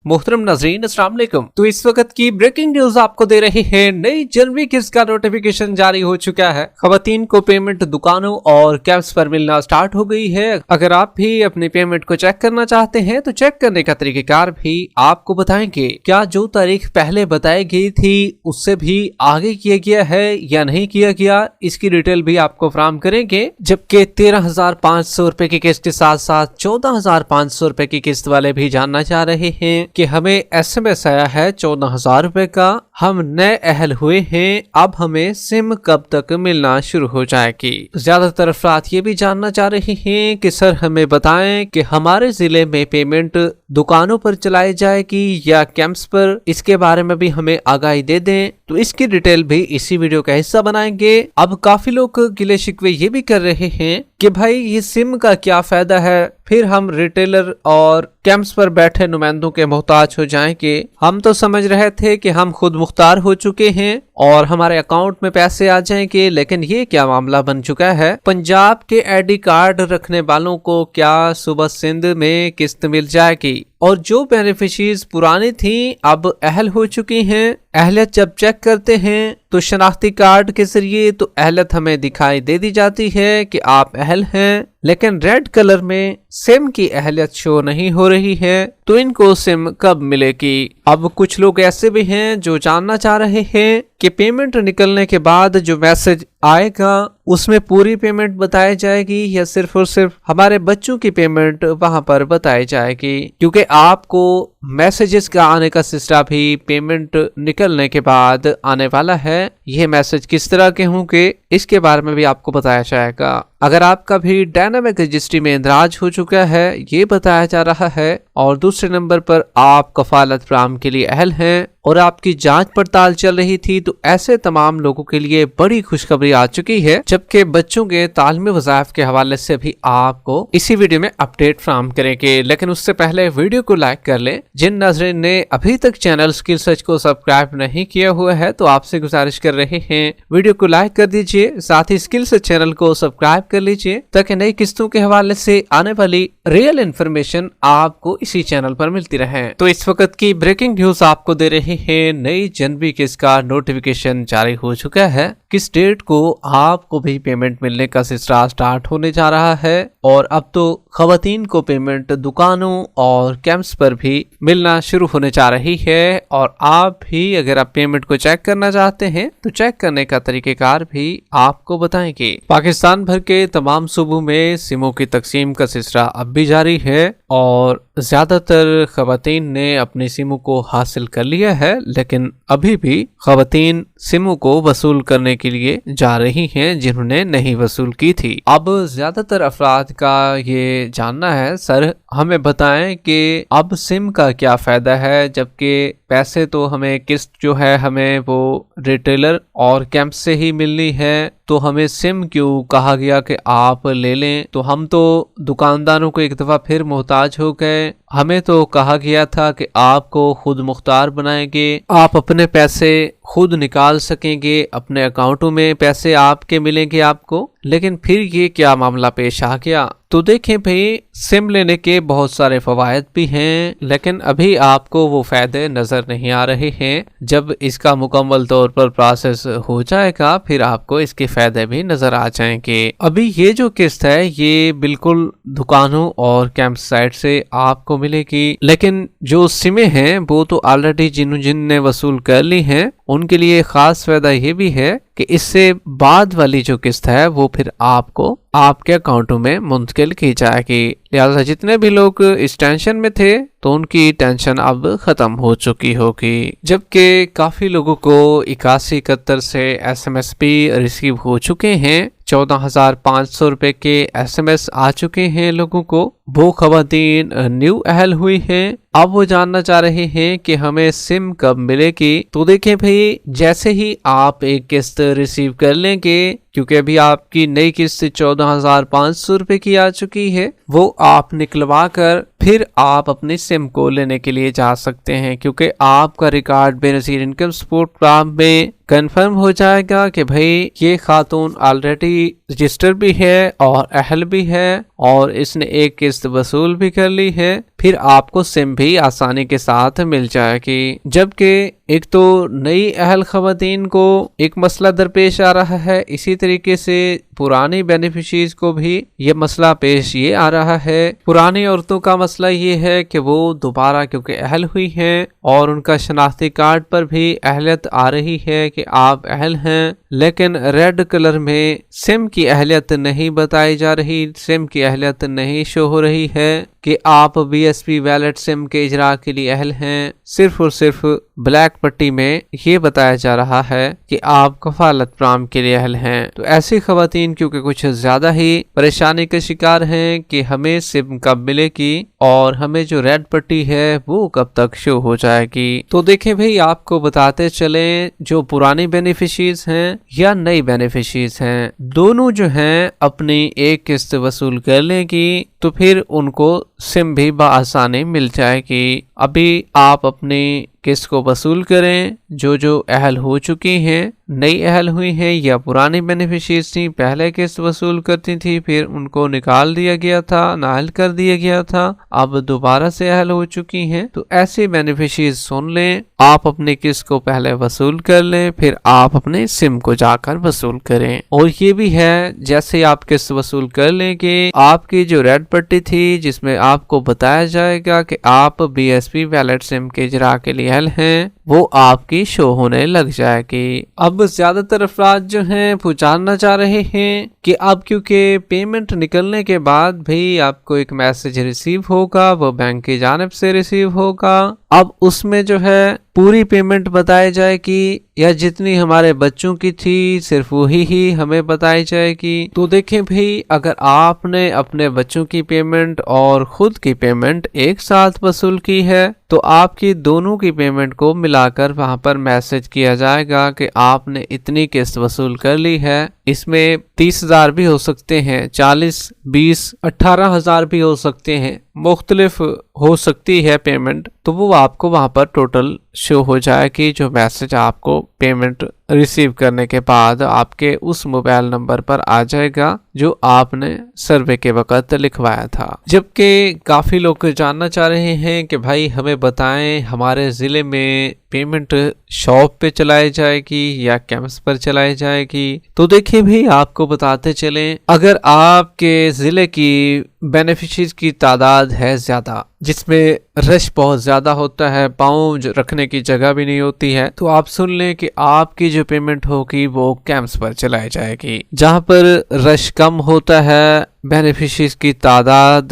मोहतरम नाज़रीन अस्सलाम वालेकुम। तो इस वक्त की ब्रेकिंग न्यूज आपको दे रही है। नई जनवरी किस्त का नोटिफिकेशन जारी हो चुका है। खवातीन को पेमेंट दुकानों और कैंप्स पर मिलना स्टार्ट हो गई है। अगर आप भी अपनी पेमेंट को चेक करना चाहते हैं तो चेक करने का तरीकेकार भी आपको बताएंगे। क्या जो तारीख पहले बताई गई थी उससे भी आगे किया गया है या नहीं किया गया, इसकी डिटेल भी आपको फराहम करेंगे। जबकि 13,500 रुपए की किस्त के साथ साथ 14,500 रुपए की किस्त वाले भी जानना चाह रहे हैं कि हमें SMS आया है 14,000 रुपए का, हम नए अहल हुए हैं, अब हमें सिम कब तक मिलना शुरू हो जाएगी। ज्यादातर अफराद ये भी जानना चाह रहे हैं कि सर हमें बताएं कि हमारे जिले में पेमेंट दुकानों पर चलाई जाएगी या कैंप्स पर, इसके बारे में भी हमें आगाही दे दें। तो इसकी डिटेल भी इसी वीडियो का हिस्सा बनाएंगे। अब काफी लोग गिले शिकवे ये भी कर रहे हैं कि भाई ये सिम का क्या फायदा है, फिर हम रिटेलर और कैंप्स पर बैठे नुमाइंदों के मोहताज हो जाएंगे। हम तो समझ रहे थे कि हम खुद मुख्तार हो चुके हैं और हमारे अकाउंट में पैसे आ जाएंगे, लेकिन ये क्या मामला बन चुका है। पंजाब के ID कार्ड रखने वालों को क्या सुबह सिंध में किस्त मिल जाएगी, और जो बेनिफिशरीज पुरानी थी अब अहल हो चुकी हैं। अहलियत जब चेक करते हैं तो शनाख्ती कार्ड के जरिए तो अहलियत हमें दिखाई दे दी जाती है कि आप अहल हैं, लेकिन रेड कलर में सिम की अहलियत शो नहीं हो रही है। तो इनको सिम कब मिलेगी। अब कुछ लोग ऐसे भी हैं जो जानना चाह रहे हैं कि पेमेंट निकलने के बाद जो मैसेज आएगा उसमें पूरी पेमेंट बताई जाएगी या सिर्फ और सिर्फ हमारे बच्चों की पेमेंट वहां पर बताई जाएगी, क्योंकि आपको मैसेजेस का आने का सिलसिला भी पेमेंट निकलने के बाद आने वाला है। यह मैसेज किस तरह के होंगे इसके बारे में भी आपको बताया जाएगा। अगर आपका भी डायनामिक रजिस्ट्री में इंदराज हो चुका है ये बताया जा रहा है, और दूसरे नंबर पर आप कफालत फराहम के लिए अहल हैं और आपकी जांच पड़ताल चल रही थी, तो ऐसे तमाम लोगों के लिए बड़ी खुशखबरी आ चुकी है। जबकि बच्चों के तालीमी वज़ाइफ के हवाले से भी आपको इसी वीडियो में अपडेट फराहम करेंगे। लेकिन उससे पहले वीडियो को लाइक कर लें। जिन नाज़रीन ने अभी तक चैनल स्किल सर्च को सब्सक्राइब नहीं किया हुआ है तो आपसे गुजारिश कर रहे हैं वीडियो को लाइक कर दीजिए, साथ ही स्किल सर्च चैनल को सब्सक्राइब कर लीजिए ताकि नई किस्तों के हवाले से आने वाली रियल इन्फॉर्मेशन आपको इसी चैनल पर मिलती रहे। तो इस वक्त की ब्रेकिंग न्यूज आपको दे रहे हैं। नई जनवरी किस्त का नोटिफिकेशन जारी हो चुका है। किस डेट को आपको भी पेमेंट मिलने का सिलसिला स्टार्ट होने जा रहा है, और अब तो खवातीन को पेमेंट दुकानों और कैंप्स पर भी मिलना शुरू होने जा रही है। और आप भी अगर आप पेमेंट को चेक करना चाहते हैं तो चेक करने का तरीकेकार भी आपको बताएंगे। पाकिस्तान भर के तमाम सूबों में सिमों की तकसीम का सिलसिला अब भी जारी है और ज्यादातर खवातीन ने अपनी सिमों को हासिल कर लिया है, लेकिन अभी भी खवातीन सिमों को वसूल करने के लिए जा रही हैं जिन्होंने नहीं वसूल की थी। अब ज्यादातर अफराद का ये जानना है सर हमें बताएं कि अब सिम का क्या फायदा है, जबकि पैसे तो हमें किस्त जो है हमें वो रिटेलर और कैंप से ही मिलनी है, तो हमें सिम क्यों कहा गया कि आप ले लें। तो हम तो दुकानदारों को एक दफा फिर मोहताज हो गए। हमें तो कहा गया था कि आपको खुद मुख्तार बनाएंगे, आप अपने पैसे खुद निकाल सकेंगे, अपने अकाउंटों में पैसे आपके मिलेंगे आपको, लेकिन फिर ये क्या मामला पेश आ गया। तो देखें भाई सिम लेने के बहुत सारे फवायद भी हैं, लेकिन अभी आपको वो फायदे नजर नहीं आ रहे हैं। जब इसका मुकम्मल तौर पर प्रोसेस हो जाएगा फिर आपको इसके फायदे भी नजर आ जाएंगे। अभी ये जो किस्त है ये बिल्कुल दुकानों और कैंप साइट से आपको मिलेगी, लेकिन जो सिमें हैं वो तो ऑलरेडी जिनने वसूल कर ली हैं उनके लिए खास फायदा ये भी है कि इससे बाद वाली जो किस्त है वो फिर आपको आपके अकाउंटों में मुंतकिल की जाएगी। लिहाजा जितने भी लोग इस टेंशन में थे तो उनकी टेंशन अब खत्म हो चुकी होगी। जबकि काफी लोगों को 8171 से SMS भी रिसीव हो चुके हैं। 14,500 रुपए के SMS आ चुके हैं लोगों को। वो खवातीन न्यू अहल हुई हैं। अब वो जानना चाह रहे हैं कि हमें सिम कब मिलेगी। तो देखें भाई जैसे ही आप एक किस्त रिसीव कर लेंगे, क्योंकि अभी आपकी नई किस्त 14,500 रुपए की आ चुकी है, वो आप निकलवा कर फिर आप अपनी सिम को लेने के लिए जा सकते हैं, क्योंकि आपका record Benazir income support programme में कंफर्म हो जाएगा कि भाई ये खातून ऑलरेडी रजिस्टर भी है और अहल भी है और इसने एक किस्त वसूल भी कर ली है। फिर आपको सिम भी आसानी के साथ मिल जाएगी। जबकि एक तो नई अहल खवातीन को एक मसला दरपेश आ रहा है, इसी तरीके से पुरानी बेनिफिशरीज को भी ये मसला पेश ये आ रहा है। पुरानी औरतों का मसला ये है कि वो दोबारा क्योंकि अहल हुई हैं और उनका शनाख्ती कार्ड पर भी अहलियत आ रही है कि आप अहल हैं, लेकिन रेड कलर में सिम की अहलियत नहीं बताई जा रही, सिम की अहलियत नहीं शो हो रही है कि आप BSP वैलेट सिम के इजरा के लिए अहल हैं। सिर्फ और सिर्फ ब्लैक पट्टी में ये बताया जा रहा है कि आप कफालत प्राम के लिए अहल हैं। तो ऐसी खवातीन क्योंकि कुछ ज्यादा ही परेशानी का शिकार हैं कि हमें सिम कब मिलेगी और हमें जो रेड पट्टी है वो कब तक शो हो जाएगी। तो देखें भाई, आपको बताते चले, जो पुरानी बेनिफिशरीज हैं या नई बेनिफिशरीज हैं, दोनों जो हैं अपनी एक किस्त वसूल कर लेंगी तो फिर उनको सिम भी बआसानी मिल जाएगी। अभी आप अपनी किस्त को वसूल करें। जो अहल हो चुकी हैं, नई अहल हुई हैं या पुरानी बेनिफिशरीज थी, पहले किस्त वसूल करती थी फिर उनको निकाल दिया गया था, नाअहल कर दिया गया था, अब दोबारा से अहल हो चुकी हैं, तो ऐसे बेनिफिशरीज सुन लें, आप अपनी किस्त को पहले वसूल कर लें, फिर आप अपने सिम को जाकर वसूल करें। और ये भी है, जैसे आप किस्त वसूल कर लेंगे, आपकी जो रेड पट्टी थी जिसमें आपको बताया जाएगा कि आप BSP वैलेट सिम के इजरा के लिए अहल हैं, वो आपकी शो होने लग जाएगी। अब ज्यादातर अफराद जो हैं वो जानना चाह रहे हैं कि अब क्योंकि पेमेंट निकलने के बाद भी आपको एक मैसेज रिसीव होगा, वो बैंक की जानिब से रिसीव होगा। अब उसमें जो है पूरी पेमेंट बताई जाएगी या जितनी हमारे बच्चों की थी सिर्फ वही ही हमें बताई जाएगी। तो देखें भाई, अगर आपने अपने बच्चों की पेमेंट और खुद की पेमेंट एक साथ वसूल की है तो आपकी दोनों की पेमेंट को मिलाकर वहां पर मैसेज किया जाएगा कि आपने इतनी किस्त वसूल कर ली है। इसमें 30,000 भी हो सकते हैं, 40, 20, 18,000 भी हो सकते हैं, मुख्तलिफ हो सकती है पेमेंट। तो वो आपको वहां पर टोटल शो हो जाएगी, जो मैसेज आपको पेमेंट रिसीव करने के बाद आपके उस मोबाइल नंबर पर आ जाएगा जो आपने सर्वे के वक्त लिखवाया था। जबकि काफी लोग जानना चाह रहे हैं कि भाई हमें बताएं, हमारे जिले में पेमेंट शॉप पे चलाई जाएगी या कैंप्स पर चलाई जाएगी। तो देखिए भाई, आपको बताते चलें, अगर आपके जिले की बेनिफिशरीज की तादाद है ज्यादा, जिसमें रश बहुत ज्यादा होता है, पाँव रखने की जगह भी नहीं होती है, तो आप सुन लें कि आपकी जो पेमेंट होगी वो कैंप्स पर चलाई जाएगी। जहां पर रश कम होता है, बेनिफिशरीज की तादाद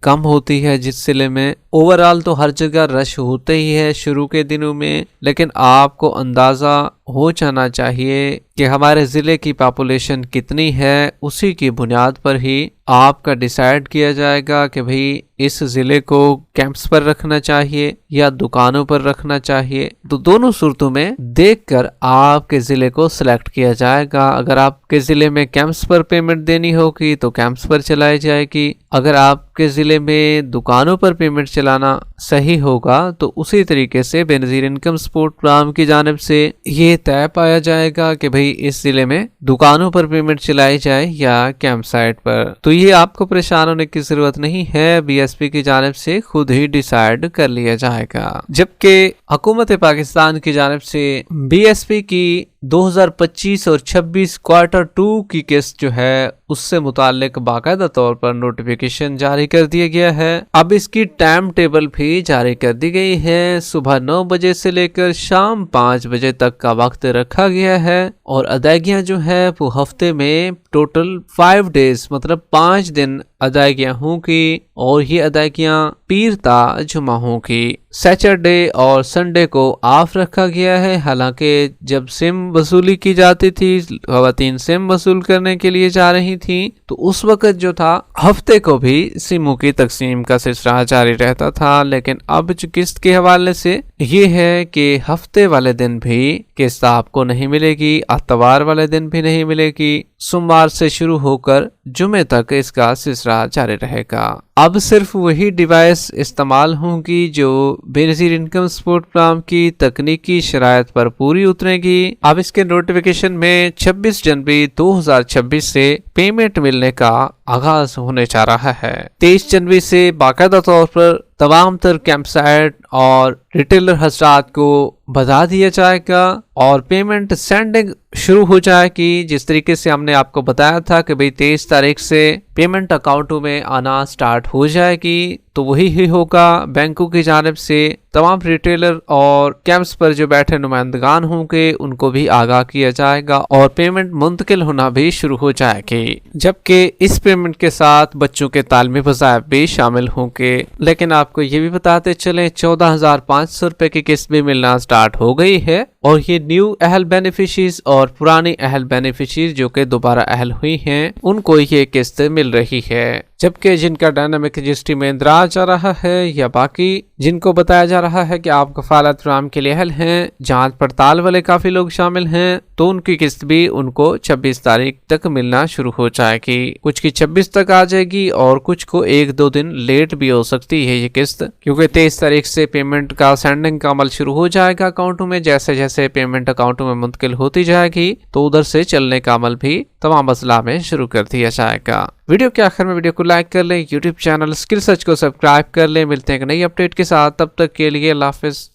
कम होती है जिस जिले में, ओवरऑल तो हर जगह रश होते ही है शुरू के दिनों में, लेकिन आपको अंदाजा हो जाना चाहिए कि हमारे जिले की पॉपुलेशन कितनी है, उसी की बुनियाद पर ही आपका डिसाइड किया जाएगा कि भाई इस जिले को कैंप्स पर रखना चाहिए या दुकानों पर रखना चाहिए। तो दोनों सूरतों में देखकर आपके जिले को सिलेक्ट किया जाएगा। अगर आपके जिले में कैंप्स पर पेमेंट देनी होगी तो कैंप्स पर चलाई जाएगी, अगर आपके जिले में दुकानों पर पेमेंट चलाना सही होगा तो उसी तरीके से बेनजीर इनकम सपोर्ट प्रोग्राम की जानिब से ये तय पाया जाएगा कि भाई इस जिले में दुकानों पर पेमेंट चलाई जाए या कैंप साइट पर। तो ये आपको परेशान होने की जरूरत नहीं है, BSP की जानिब से खुद ही डिसाइड कर लिया जाएगा। जबकि हुकूमत पाकिस्तान की जानिब से BSP की 2025 और 26 क्वार्टर 2 की किस्त जो है उससे मुताल्लिक बाकायदा तौर पर नोटिफिकेशन जारी कर दिया गया है। अब इसकी टाइम टेबल भी जारी कर दी गई है। सुबह 9 बजे से लेकर शाम 5 बजे तक का वक्त रखा गया है और अदायगियां जो है वो हफ्ते में टोटल 5 डेज मतलब 5 दिन अदायगियां होंगी और ये अदायगियां पीर ता जुमा होंगी। सैटरडे और संडे को ऑफ रखा गया है। हालांकि जब सिम वसूली की जाती थी, खवातीन सिम वसूल करने के लिए जा रही थी, तो उस वक्त जो था हफ्ते को भी सिमों की तकसीम का सिलसिला जारी रहता था। लेकिन अब जो किस्त के हवाले से ये है कि हफ्ते वाले दिन भी किस्त आपको नहीं मिलेगी, इतवार वाले दिन भी नहीं मिलेगी, सोमवार से शुरू होकर जुमे तक इसका सिलसिला जारी रहेगा। अब सिर्फ वही डिवाइस इस्तेमाल होंगी जो बेनजीर इनकम सपोर्ट प्रोग्राम की तकनीकी शरायत पर पूरी उतरेगी। अब इसके नोटिफिकेशन में 26 जनवरी 2026 से पेमेंट मिलने का आगाज होने जा रहा है। 23 जनवरी से बाकायदा तौर पर तमाम तर कैंप साइट और रिटेलर हजरात को बता दिया जाएगा और पेमेंट सेंडिंग शुरू हो जाएगी। जिस तरीके से हमने आपको बताया था कि भाई 23 तारीख से पेमेंट अकाउंटों में आना स्टार्ट हो जाएगी, तो वही ही होगा। बैंकों की जानिब से तमाम रिटेलर और कैंप्स पर जो बैठे नुमाइंदगान होंगे उनको भी आगाह किया जाएगा और पेमेंट मुंतकिल होना भी शुरू हो जाएगी, जबकि इस पेमेंट के साथ बच्चों के तालीमी वज़ाइफ भी शामिल होंगे। लेकिन आपको ये भी बताते चलें 14,500 रुपए की किस्त भी मिलना स्टार्ट हो गई है और ये न्यू अहल बेनिफिशरीज और पुरानी अहल बेनिफिशरीज जो कि दोबारा अहल हुई हैं उनको ये किस्त मिल रही है। जबकि जिनका डायनामिक रजिस्ट्री में इंदराज जा रहा है या बाकी जिनको बताया जा रहा है कि आप कफालत प्रोग्राम के लिए अहल हैं, जांच पड़ताल वाले काफी लोग शामिल हैं, तो उनकी किस्त भी उनको 26 तारीख तक मिलना शुरू हो जाएगी। कुछ की 26 तक आ जाएगी और कुछ को 1-2 दिन लेट भी हो सकती है ये किस्त, क्योंकि 23 तारीख से पेमेंट का सेंडिंग का अमल शुरू हो जाएगा अकाउंटों में। जैसे जैसे पेमेंट अकाउंटों में मुंतकिल होती जाएगी तो उधर से चलने का अमल भी तमाम अजला में शुरू कर दिया जाएगा। वीडियो के आखिर में वीडियो को लाइक कर लें, यूट्यूब चैनल स्किल सर्च को सब्सक्राइब कर लें। मिलते हैं एक नई अपडेट के साथ, तब तक के लिए अल्लाह हाफिज।